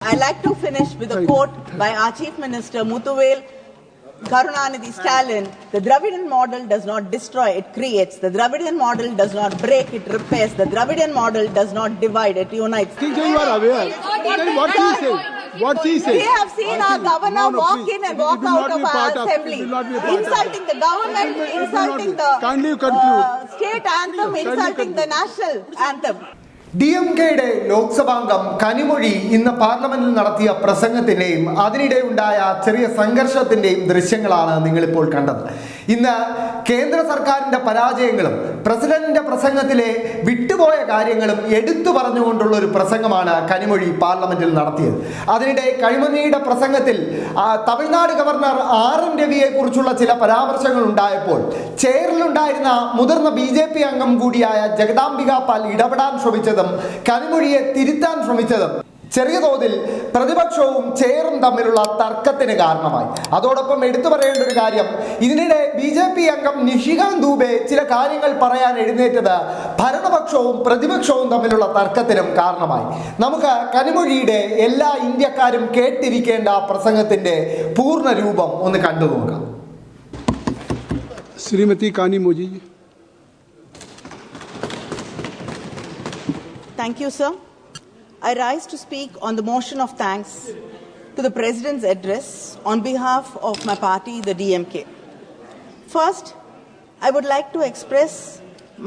I like to finish with a quote by our Chief Minister Muthuvel Karunanidhi Stalin. The Dravidian model does not destroy, it creates. The Dravidian model does not break, it repairs. The Dravidian model does not divide, it unites. I think you are aware. Then what he said? What he said? We have seen our governor walk in and walk out of our assembly, insulting the government, insulting the state anthem, insulting the national anthem. DMKയുടെ ലോക്സഭാംഗം Kanimozhi ഇന്ന് പാർലമെന്റിൽ നടത്തിയ പ്രസംഗത്തിന്റെയും അതിനിടെ ഉണ്ടായ ചെറിയ സംഘർഷത്തിന്റെയും ദൃശ്യങ്ങളാണ് നിങ്ങളിപ്പോൾ കണ്ടത്. ഇന്ന് കേന്ദ്ര സർക്കാരിന്റെ പരാജയങ്ങളും പ്രസിഡന്റിന്റെ പ്രസംഗത്തിലെ വിട്ടുപോയ കാര്യങ്ങളും എടുത്തു പറഞ്ഞുകൊണ്ടുള്ള ഒരു പ്രസംഗമാണ് കനിമൊഴി പാർലമെന്റിൽ നടത്തിയത്. അതിനിടെ കനിമൊഴിയുടെ പ്രസംഗത്തിൽ തമിഴ്നാട് ഗവർണർ RN രവിയെ കുറിച്ചുള്ള ചില പരാമർശങ്ങൾ ഉണ്ടായപ്പോൾ ചെയറിലുണ്ടായിരുന്ന മുതിർന്ന BJP അംഗം കൂടിയായ ജഗദാംബിക പാൽ ഇടപെടാൻ ശ്രമിച്ചത് കനിമൊഴിയെ തിരുത്താൻ ശ്രമിച്ചതും ചെറിയ തോതിൽ പ്രതിപക്ഷവും ചെയറും തമ്മിലുള്ള തർക്കത്തിന് കാരണമായി. അതോടൊപ്പം എടുത്തു പറയേണ്ട ഒരു കാര്യം, ഇതിനിടെ BJP അംഗം നിഷികാന്ത് ദൂബെ ചില കാര്യങ്ങൾ പറയാൻ എഴുന്നേറ്റത് ഭരണപക്ഷവും പ്രതിപക്ഷവും തമ്മിലുള്ള തർക്കത്തിനും കാരണമായി. നമുക്ക് കനിമൊഴിയുടെ എല്ലാ ഇന്ത്യക്കാരും കേട്ടിരിക്കേണ്ട പ്രസംഗത്തിന്റെ പൂർണ്ണ രൂപം ഒന്ന് കണ്ടു നോക്കാം. Shrimati കാനിമോജി. Thank you, sir. I rise to speak on the motion of thanks to the President's address on behalf of my party, the DMK. First, I would like to express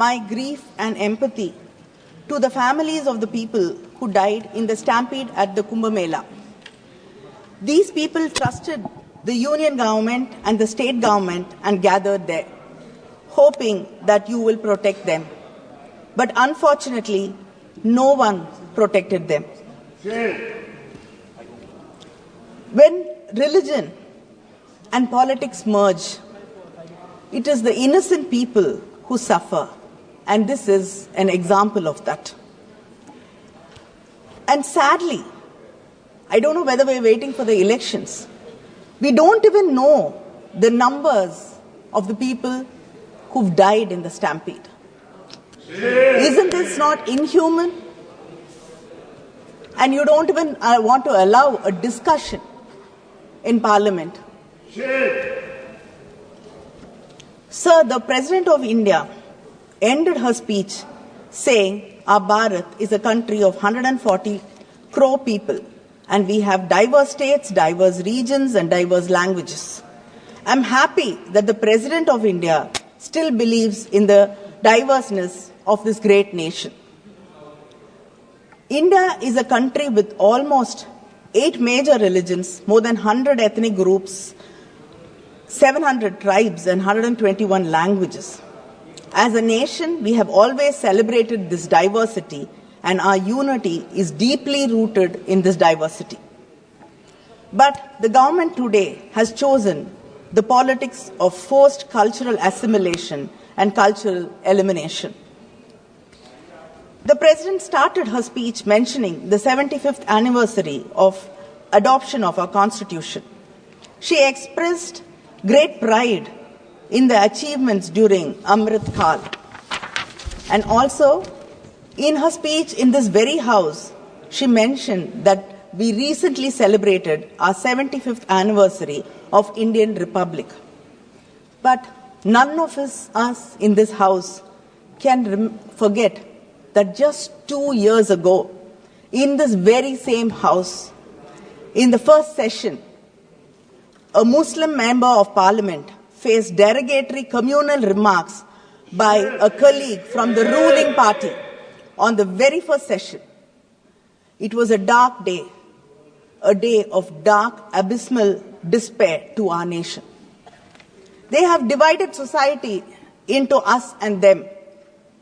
my grief and empathy to the families of the people who died in the stampede at the Kumba Mela. These people trusted the union government and the state government and gathered there, hoping that you will protect them. But unfortunately, no one protected them. When religion and politics merge, it is the innocent people who suffer, and this is an example of that. And sadly, I don't know whether we're waiting for the elections. We don't even know the numbers of the people who've died in the stampede. Isn't this not inhuman? And you don't even want to allow a discussion in Parliament. Sir, the President of India ended her speech saying our Bharat is a country of 140 crore people and we have diverse states, diverse regions and diverse languages. I'm happy that the President of India still believes in the diverseness of this great nation. India is a country with almost 8 major religions, more than 100 ethnic groups, 700 tribes and 121 languages. As a nation, we have always celebrated this diversity and our unity is deeply rooted in this diversity. But the government today has chosen the politics of forced cultural assimilation and cultural elimination. The President started her speech mentioning the 75th anniversary of adoption of our Constitution. She expressed great pride in the achievements during Amrit Kaal. And also, in her speech in this very house, she mentioned that we recently celebrated our 75th anniversary of Indian Republic. But none of us in this house can forget that just 2 years ago, in this very same house, in the first session, a Muslim member of Parliament faced derogatory communal remarks by a colleague from the ruling party on the very first session. It was a dark day, a day of dark, abysmal despair to our nation. They have divided society into us and them.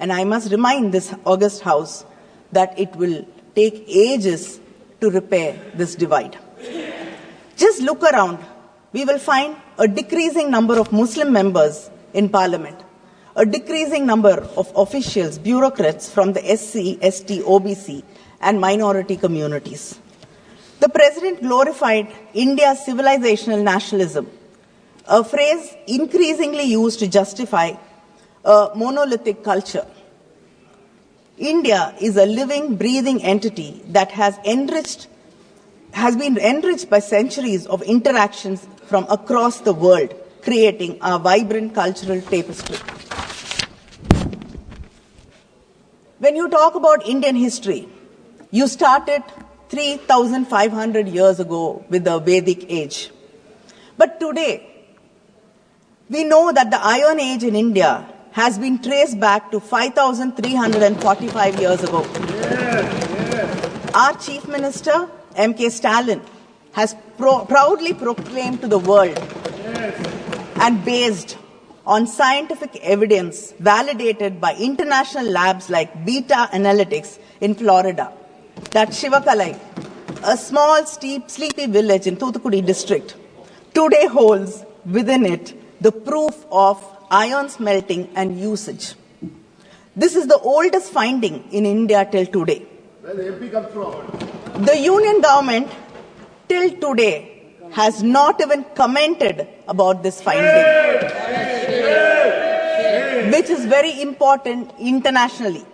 And I must remind this august house that it will take ages to repair this divide. Just look around. We will find a decreasing number of Muslim members in Parliament, a decreasing number of officials, bureaucrats from the SC, ST, OBC and minority communities. The President glorified India's civilizational nationalism, a phrase increasingly used to justify a monolithic culture. India is a living, breathing entity that has enriched has been enriched by centuries of interactions from across the world, creating a vibrant cultural tapestry. When you talk about Indian history, you started 3,500 years ago with the Vedic age. But today, we know that the Iron Age in India has been traced back to 5,345 years ago. Our Chief Minister, M.K. Stalin, has proudly proclaimed to the world and based on scientific evidence validated by international labs like Beta Analytics in Florida, that Shivakalai, a small, sleepy village in Thoothukudi district, today holds within it the proof of iron smelting and usage. This is the oldest finding in India till today. Where the MP comes from? The union government till today has not even commented about this finding, which is very important internationally.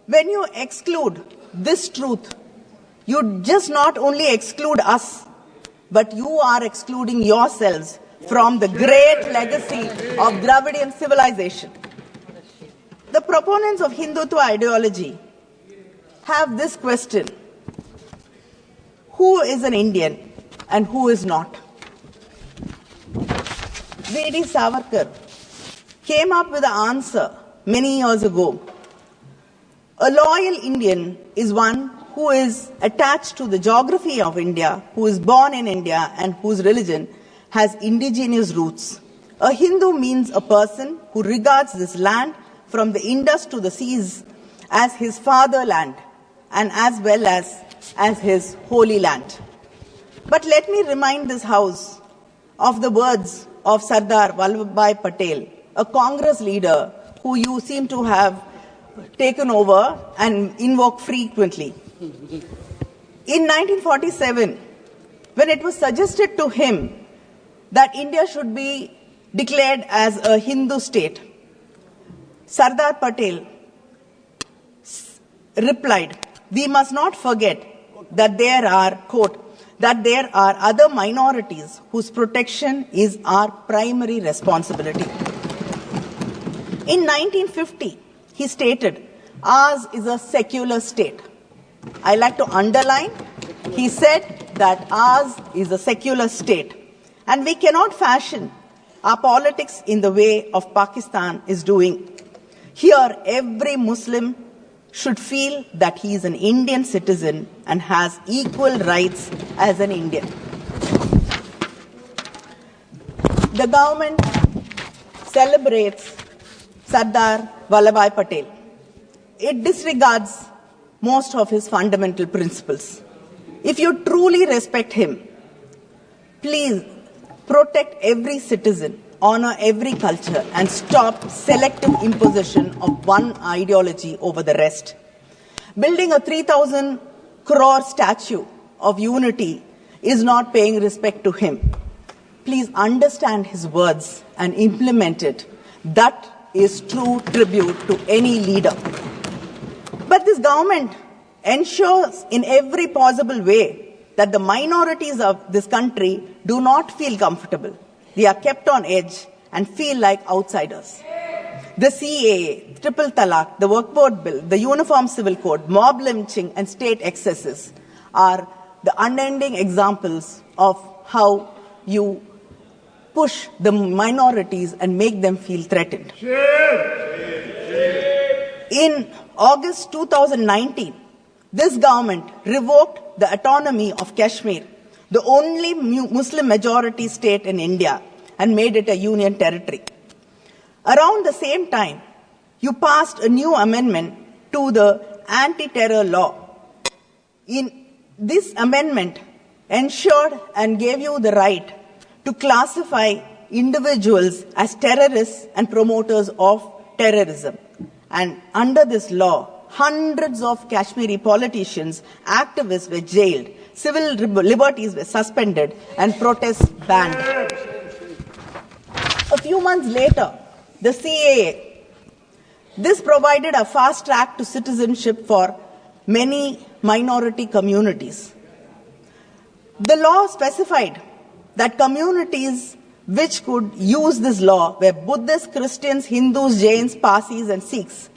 When you exclude this truth, you just not only exclude us, but you are excluding yourselves from the great legacy of Dravidian civilization. The proponents of Hindutva ideology have this question: who is an Indian and who is not? V.D. Savarkar came up with an answer many years ago. A loyal Indian is one who is attached to the geography of India, who is born in India and whose religion has indigenous roots. A Hindu means a person who regards this land from the Indus to the seas as his fatherland and as well as his holy land. But let me remind this House of the words of Sardar Vallabhbhai Patel, a Congress leader who you seem to have taken over and invoke frequently. In 1947, when it was suggested to him that India should be declared as a Hindu state, Sardar Patel replied, "We must not forget that there are, quote, that there are other minorities whose protection is our primary responsibility." In 1950, he stated, "Ours is a secular state." I like to underline, he said that ours is a secular state, and we cannot fashion our politics in the way of Pakistan is doing. Here, every Muslim should feel that he is an Indian citizen and has equal rights as an Indian. The government celebrates Sardar Vallabhbhai Patel. It disregards most of his fundamental principles. If you truly respect him, please protect every citizen, honor every culture, and stop selective imposition of one ideology over the rest. Building a 3,000 crore statue of unity is not paying respect to him. Please understand his words and implement it. That is true tribute to any leader. But this government ensures in every possible way that the minorities of this country do not feel comfortable. They are kept on edge and feel like outsiders. The CAA, Triple Talaq, the Work Board Bill, the Uniform Civil Code, mob lynching and state excesses are the unending examples of how you push the minorities and make them feel threatened. In August 2019, this government revoked the autonomy of Kashmir, the only Muslim majority state in India, and made it a union territory. Around the same time, you passed a new amendment to the anti-terror law. This amendment ensured and gave you the right to classify individuals as terrorists and promoters of terrorism. And under this law, hundreds of Kashmiri politicians, activists were jailed, civil liberties were suspended, and protests banned. A few months later, the CAA, this provided a fast track to citizenship for many minority communities. The law specified that communities which could use this law were Buddhists, Christians, Hindus, Jains, Parsis, and Sikhs.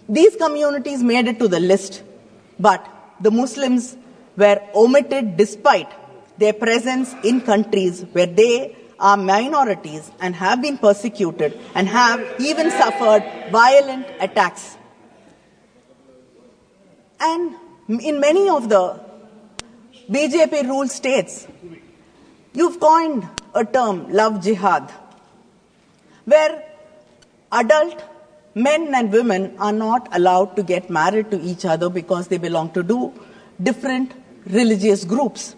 These communities made it to the list, but the Muslims were omitted despite their presence in countries where they are minorities and have been persecuted and have even suffered violent attacks. And in many of the BJP-ruled states, you've coined a term, love jihad, where adult men and women are not allowed to get married to each other because they belong to different religious groups.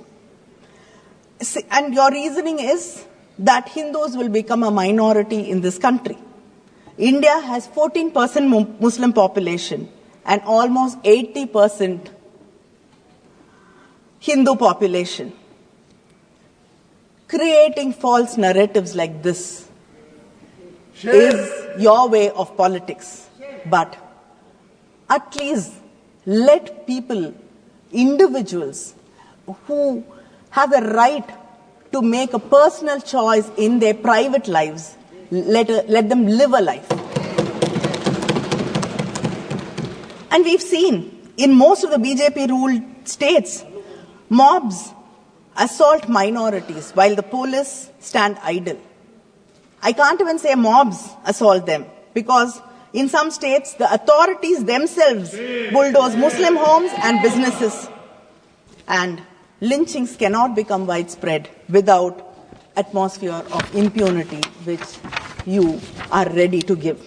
And your reasoning is that Hindus will become a minority in this country. India has 14% Muslim population and almost 80% Hindu population. Creating false narratives like this is your way of politics. But at least let people, individuals who have a right to make a personal choice in their private lives, let them live a life. And we've seen in most of the BJP-ruled states, mobs assault minorities while the police stand idle. I can't even say mobs assault them because in some states the authorities themselves bulldoze Muslim homes and businesses. And lynchings cannot become widespread without atmosphere of impunity which you are ready to give.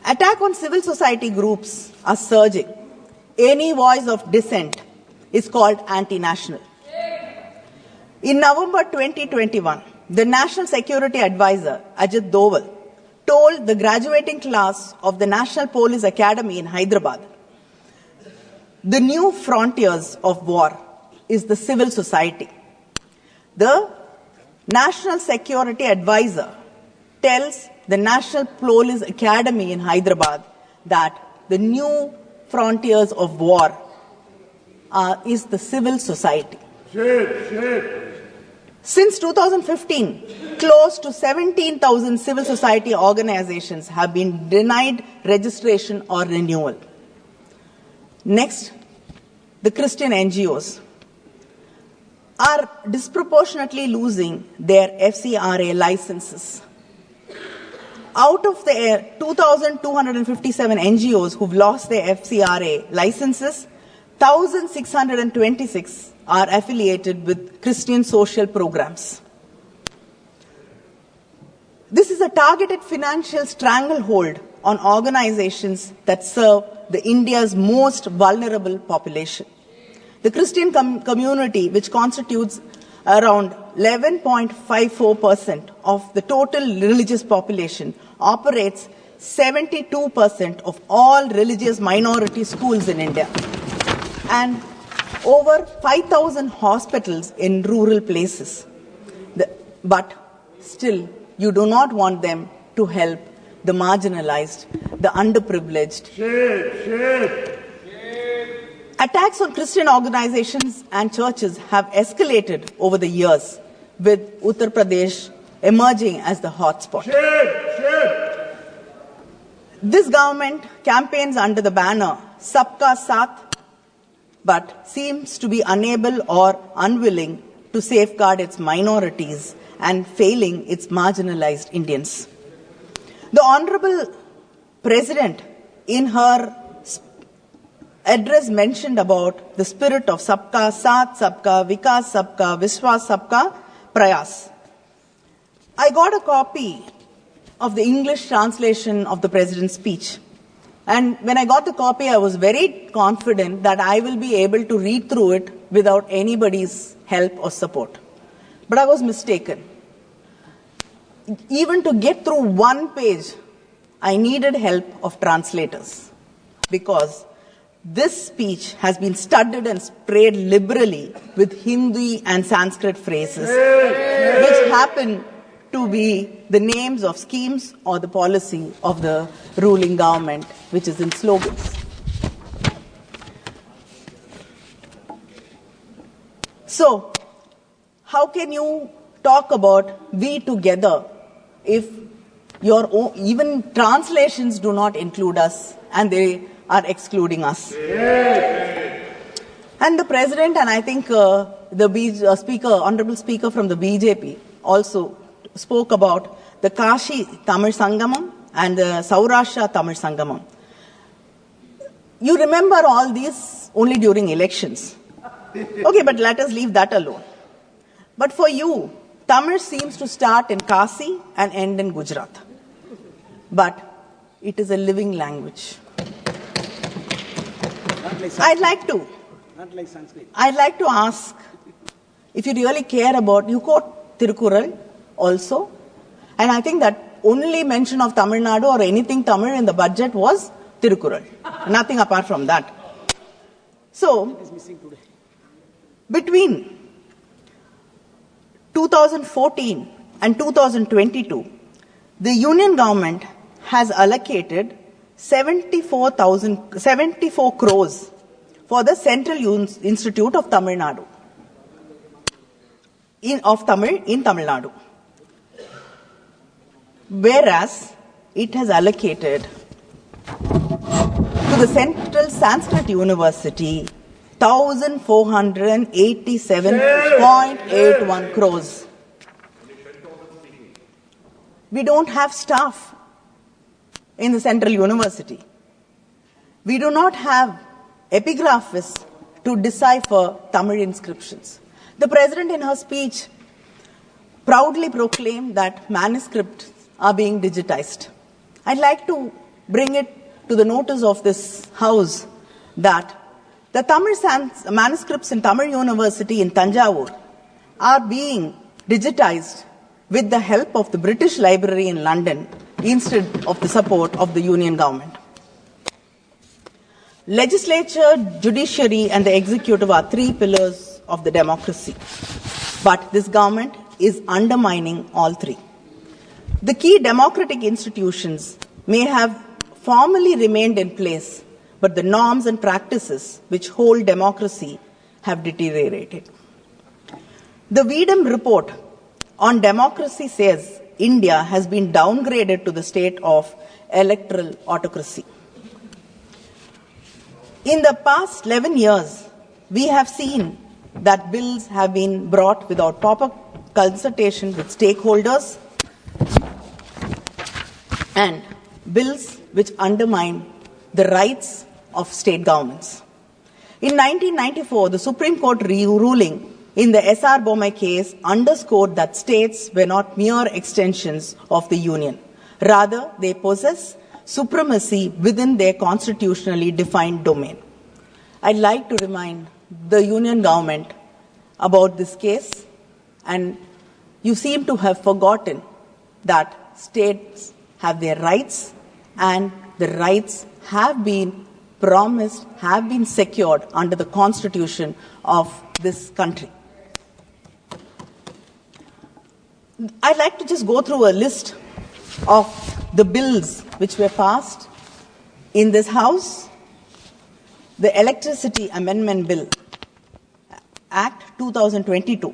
Attack on civil society groups are surging. Any voice of dissent is called anti-national. In November 2021, the National Security Advisor, Ajit Doval, told the graduating class of the National Police Academy in Hyderabad, the new frontiers of war is the civil society. The National Security Advisor tells the National Police Academy in Hyderabad that the new frontiers of war is the civil society. Since 2015, close to 17,000 civil society organizations have been denied registration or renewal. Next, the Christian NGOs are disproportionately losing their FCRA licenses. Out of the 2,257 NGOs who've lost their FCRA licenses, 1,626 are affiliated with Christian social programs. This is a targeted financial stranglehold on organizations that serve the India's most vulnerable population. The Christian community, which constitutes around 11.54% of the total religious population, operates 72% of all religious minority schools in India and over 5,000 hospitals in rural places. But still, you do not want them to help the marginalized, the underprivileged. Attacks on Christian organizations and churches have escalated over the years, with Uttar Pradesh emerging as the hotspot. This government campaigns under the banner Sabka Saath, but seems to be unable or unwilling to safeguard its minorities and failing its marginalized Indians. The Honorable President, in her address, mentioned about the spirit of Sabka Saath, Sabka Vikas, Sabka Vishwas, Sabka Prayas. I got a copy of the English translation of the President's speech. And when I got the copy, I was very confident that I will be able to read through it without anybody's help or support. But I was mistaken. Even to get through one page, I needed help of translators, because this speech has been studded and sprayed liberally with Hindi and Sanskrit phrases, which happen to be the names of schemes or the policy of the ruling government, which is in slogans. So, how can you talk about we together if your own, even translations do not include us and they are excluding us? And the president, and I think honorable speaker from the BJP also spoke about the Kashi Tamil Sangamam and the Saurashtra Tamil Sangamam. You remember all these only during elections. Okay, but let us leave that alone. But for you, Tamil seems to start in Kasi and end in Gujarat. But it is a living language. I'd like to ask, if you really care about, you quote Tirukural also, and I think that only mention of Tamil Nadu or anything Tamil in the budget was Tirukural. Nothing apart from that. So, between 2014 and 2022, the union government has allocated 74 crores for the Central Institute of Tamil Nadu, in Tamil Nadu. Whereas it has allocated to the Central Sanskrit University 1,487.81 crores. We don't have staff in the Central University. We do not have epigraphists to decipher Tamil inscriptions. The President in her speech proudly proclaimed that manuscripts are being digitized. I'd like to bring it to the notice of this House that the Tamil manuscripts in Tamil University in Tanjavur are being digitized with the help of the British Library in London instead of the support of the Union government. Legislature, judiciary and the executive are three pillars of the democracy. But this government is undermining all three. The key democratic institutions may have formally remained in place, but the norms and practices which hold democracy have deteriorated. The Vedam report on democracy says India has been downgraded to the state of electoral autocracy. In the past 11 years, we have seen that bills have been brought without proper consultation with stakeholders and bills which undermine the rights of state governments. In 1994, the Supreme Court ruling in the S.R. Bommai case underscored that states were not mere extensions of the Union. Rather, they possess supremacy within their constitutionally defined domain. I'd like to remind the Union government about this case, and you seem to have forgotten that states have their rights, and the rights have been promised, have been secured under the Constitution of this country. I'd like to just go through a list of the bills which were passed in this House. The Electricity Amendment Bill, Act 2022.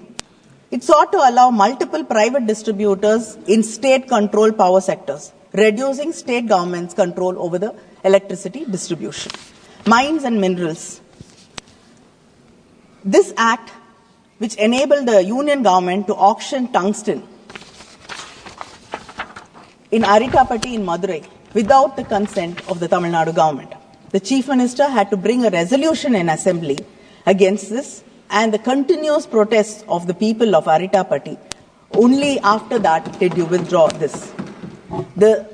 It sought to allow multiple private distributors in state-controlled power sectors, reducing state government's control over the electricity distribution. Mines and minerals. This act, which enabled the Union government to auction tungsten in Aritapatti in Madurai without the consent of the Tamil Nadu government. The Chief Minister had to bring a resolution in Assembly against this, and the continuous protests of the people of Aritapatti. Only after that did you withdraw this. The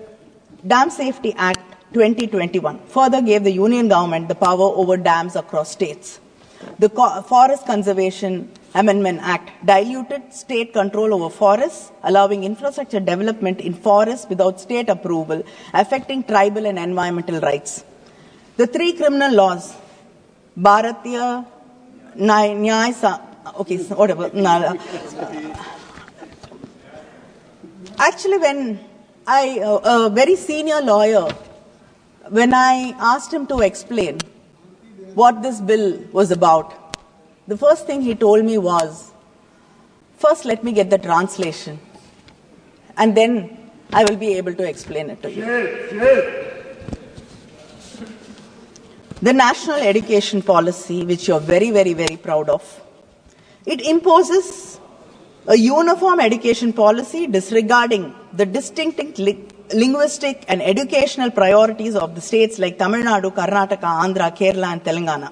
Dam Safety Act 2021 further gave the Union government the power over dams across states. The Forest Conservation Amendment Act diluted state control over forests, allowing infrastructure development in forests without state approval, affecting tribal and environmental rights. The three criminal laws, Bharatiya Nyaya, whatever. Actually, when a very senior lawyer, when I asked him to explain what this bill was about, the first thing he told me was, first let me get the translation, and then I will be able to explain it to you. The national education policy, which you're very, very, very proud of, it imposes a uniform education policy disregarding the distinct linguistic and educational priorities of the states like Tamil Nadu, Karnataka, Andhra, Kerala and Telangana.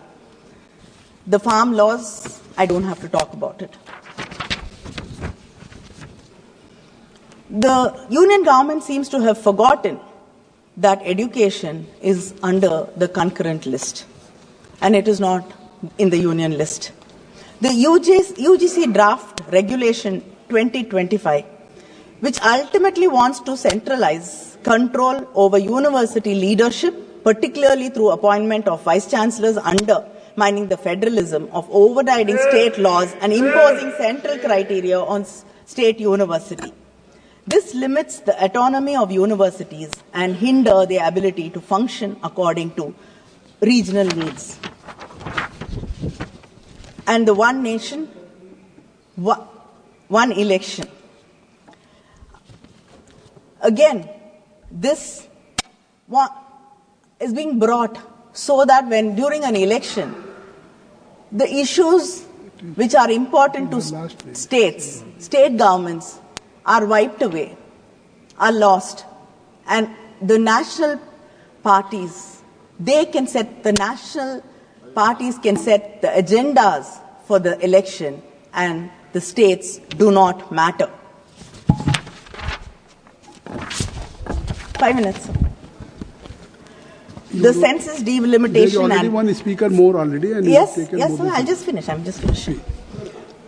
The farm laws, I don't have to talk about it. The union government seems to have forgotten that education is under the concurrent list, and it is not in the union list. The UGC draft regulation 2025, which ultimately wants to centralize control over university leadership, particularly through appointment of vice chancellors, undermining the federalism of overriding state laws and imposing central criteria on state university. This limits the autonomy of universities and hinder their ability to function according to regional needs. And the one nation, one election. Again, this is being brought so that when during an election, the issues which are important to states, state governments, are wiped away, are lost, and the national parties, the national parties can set the agendas for the election, and the states do not matter. 5 minutes. The census delimitation. There is already one speaker more already. And yes, sir, I'll just finish. I'm just finishing.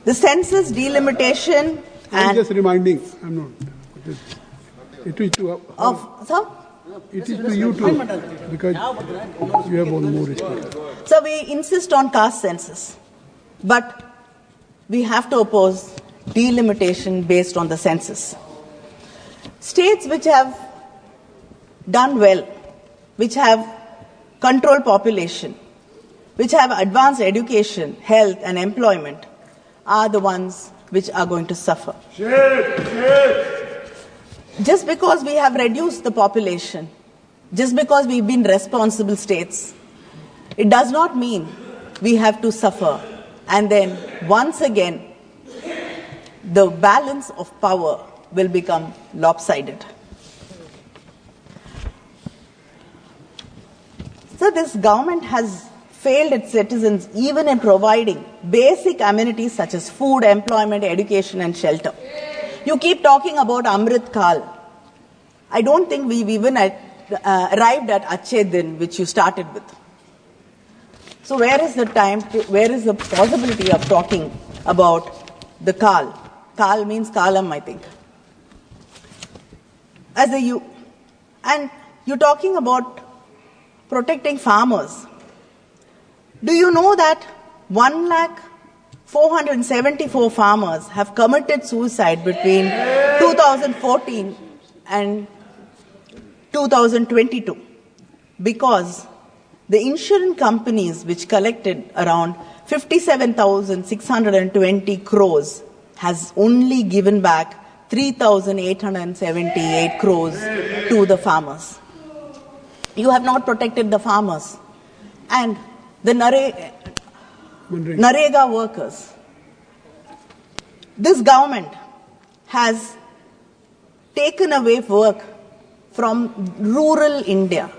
The census delimitation. I'm just reminding. I'm not. It is to. Sir? It is to you too, because you have one more speaker. So we insist on caste census, but we have to oppose delimitation based on the census. States which have done well, which have controlled population, which have advanced education, health and employment are the ones which are going to suffer. Just because we have reduced the population, just because we've been responsible states, it does not mean we have to suffer. And then once again, the balance of power will become lopsided. So this government has failed its citizens even in providing basic amenities such as food, employment, education and shelter. You keep talking about Amrit Kal. I don't think we've even arrived at Achhe Din, which you started with. So where is the possibility of talking about the Kal? Kal means Kalam, I think. And you're talking about protecting farmers. Do you know that 1,474 farmers have committed suicide between 2014 and 2022 because the insurance companies which collected around 57,620 crores has only given back 3,878 crores to the farmers. You have not protected the farmers. And the Narega workers. This government has taken away work from rural India.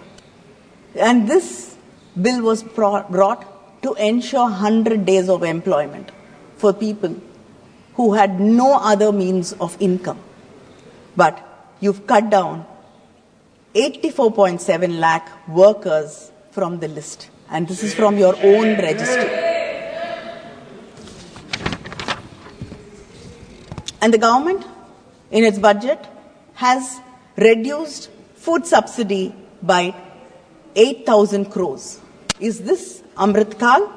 And this bill was brought to ensure 100 days of employment for people who had no other means of income. But you've cut down 84.7 lakh workers from the list. And this is from your own registry. And the government, in its budget, has reduced food subsidy by 8,000 crores. Is this Amrit Kal?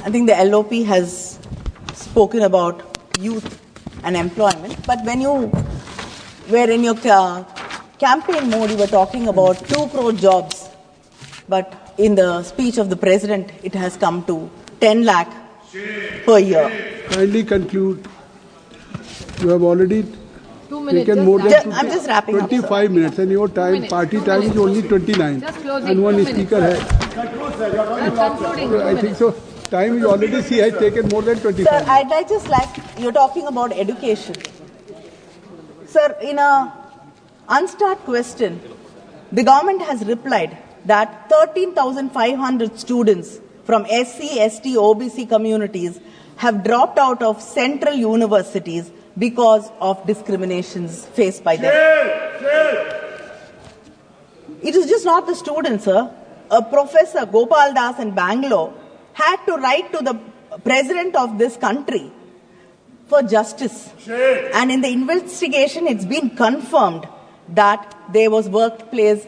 I think the LOP has spoken about youth and employment. But when you were in your campaign mode, you were talking about 2 crore jobs. But in the speech of the president, it has come to 10 lakh per year. Kindly conclude. You have already 2 minutes. taken more than I'm just wrapping up, 25 minutes, and your time, party time is only 29, Just closing, and one 2 speaker has. Concluding. So I think so. Time is already she has taken more than 25. Sir, I'd like just like, you're talking about education. Sir, in a unstart question, the government has replied that 13,500 students from SC, ST, OBC communities have dropped out of central universities because of discriminations faced by them. It is just not the students, sir. A professor, Gopal Das in Bangalore, had to write to the president of this country for justice. And in the investigation, it's been confirmed that there was workplace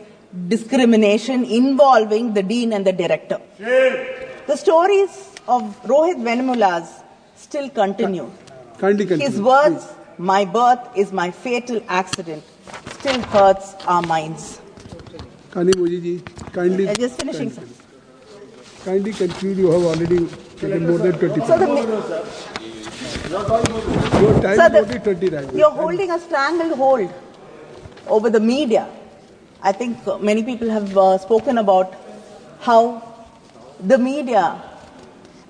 discrimination involving the dean and the director. The stories of Rohit Venemulas still continue. Kindly conclude. His words, "My birth is my fatal accident," still hurts our minds. Kanimozhi ji, kindly. Just finishing, sir. Kindly conclude. You have already taken more than 25. So Your time Sir, is only 29. you're holding a strangled hold over the media. I think many people have spoken about how the media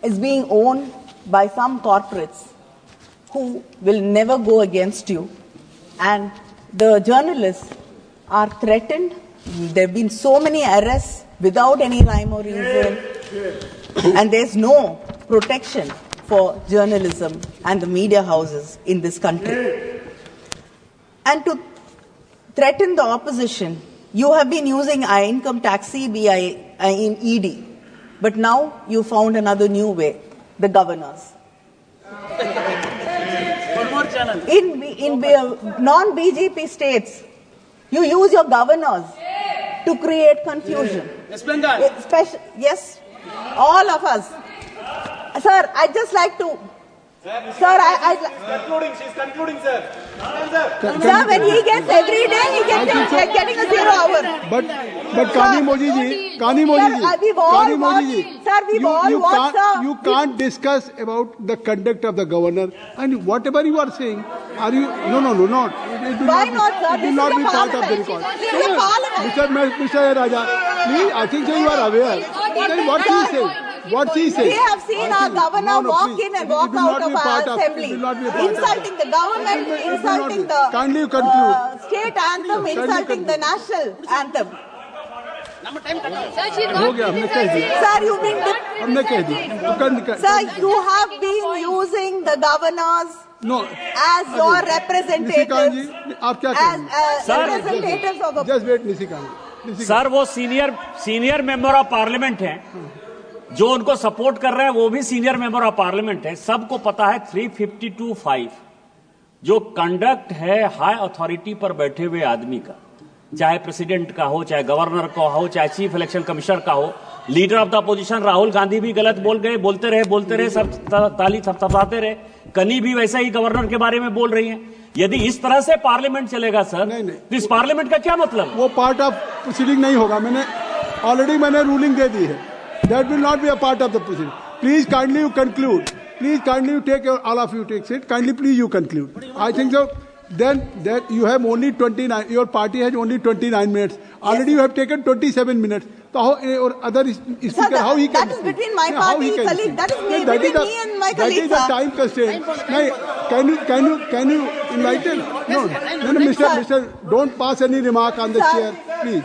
is being owned by some corporates who will never go against you. And the journalists are threatened. There have been so many arrests without any rhyme or reason. And there's no protection for journalism and the media houses in this country. And to threaten the opposition, you have been using income tax, CBI, in ED. But now you found another new way, the governors. In non-BJP states, you use your governors to create confusion. Yes, all of us. Sir, I'd just like to... Sir, She's concluding, sir. Sir, when he gets every day, he gets getting a 0 hour. But Kanimozhi ji, we've all watched, sir, we've all watched, sir. You can't discuss about the conduct of the governor, and whatever you are saying, are you? No. Why not, sir? It will not be part of the record. This is a parliament. Mr. Raja, please, I think so you are aware. Then what he says? What he says? We have seen our governor walk in and walk out of our assembly, insulting the government, insulting the state anthem, insulting the national anthem. Sir, you've been... Sir, you have been using the governors as your representatives, as representatives of the... Just wait, Nisikant. Sir वो senior member of parliament हैं, जो उनको support कर रहे हैं वो भी senior member of parliament है। सबको पता है 352(5) जो कंडक्ट है हाई अथॉरिटी पर बैठे हुए आदमी का, चाहे प्रेसिडेंट का हो, चाहे गवर्नर का हो, चाहे चीफ इलेक्शन कमिश्नर का हो। Leader of the opposition Rahul Gandhi भी गलत बोल गए, बोलते रहे, सब ताली थपथपाते रहे। कनी भी वैसा ही गवर्नर के बारे में बोल रही हैं। यदि इस तरह से पार्लियामेंट चलेगा सर, तो इस पार्लियामेंट का क्या मतलब? वो पार्ट ऑफ प्रोसीडिंग नहीं होगा। मैंने रूलिंग दे दी है। That will not be a part of the proceeding. Please kindly you conclude. Please kindly you take all of you take seat. Kindly please you conclude. I think so. Then that you have only 29. Your party has only 29 minutes. Already you have taken 27 minutes. So how or other speaker, Sir, how he can? That is between my party colleague. That is between me and my colleague. That is the time constraint. Can you enlighten? No, Mr. Don't pass any remark on the chair, please.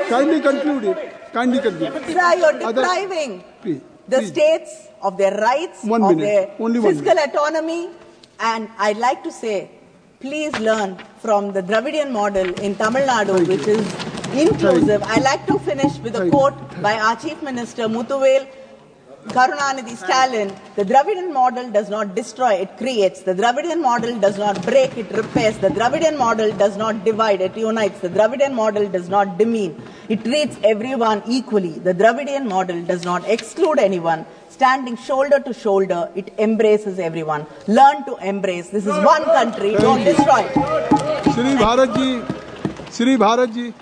Kindly conclude it. Kindly conclude. Sir, you're depriving the states of their rights, of their fiscal autonomy, and I'd like to say, please learn from the Dravidian model in Tamil Nadu, which is inclusive. I'd like to finish with a quote by our Chief Minister Muthuvel Karunanidhi Stalin. The Dravidian model does not destroy, it creates. The Dravidian model does not break, it repairs. The Dravidian model does not divide, it unites. The Dravidian model does not demean, it treats everyone equally. The Dravidian model does not exclude anyone. Standing shoulder to shoulder, it embraces everyone. Learn to embrace. This is one country, don't destroy it. Shri Bharat ji.